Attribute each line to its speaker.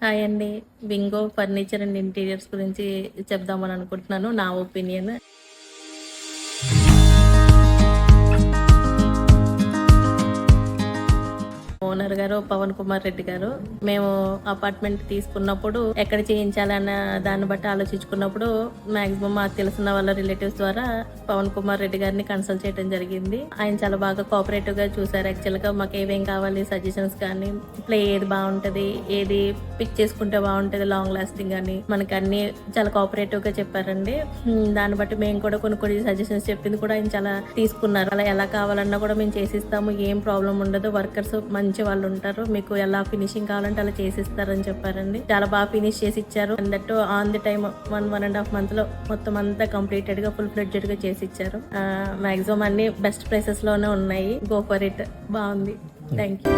Speaker 1: Hi అండి. వింగో furniture and interiors గురించి చెప్దామని అనుకుంటున్నాను. నా ఒపీనియన్. ఓనర్ గారు పవన్ కుమార్ రెడ్డి గారు. మేము అపార్ట్మెంట్ తీసుకున్నప్పుడు ఎక్కడ చేయించాలన్న దాన్ని బట్టి ఆలోచించుకున్నప్పుడు మాక్సిమం మాకు తెలిసిన వాళ్ళ రిలేటివ్స్ ద్వారా పవన్ కుమార్ రెడ్డి గారిని కన్సల్ట్ చేయడం జరిగింది. ఆయన చాలా బాగా కోఆపరేటివ్ గా చూసారు. యాక్చువల్ గా మాకు ఏమేం కావాలి సజెషన్స్ కానీ, ప్లే ఏది బాగుంటది, ఏది పిక్ చేసుకుంటే బాగుంటది, లాంగ్ లాస్టింగ్ అని మనకి అన్ని చాలా కోఆపరేటివ్ గా చెప్పారండి. దాన్ని బట్టి మేము కూడా కొన్ని సజెషన్స్ చెప్పింది కూడా ఆయన చాలా తీసుకున్నారు. అలా ఎలా కావాలన్నా కూడా మేము చేసిస్తాము, ఏం ప్రాబ్లం ఉండదు, వర్కర్స్ మంచి వాళ్ళు ఉంటారు, మీకు ఎలా ఫినిషింగ్ కావాలంటే అలా చేసిస్తారని చెప్పారండి. చాలా బాగా ఫినిష్ చేసి ఇచ్చారు. That on the time 1.5 months లో మొత్తం అంతా కంప్లీటెడ్ గా ఫుల్ ఫ్లెడ్జెడ్ గా చేసి ఇచ్చారు. మాక్సిమం అన్ని బెస్ట్ ప్రైసెస్ లోనే ఉన్నాయి. Go for it. బాగుంది. Thank you.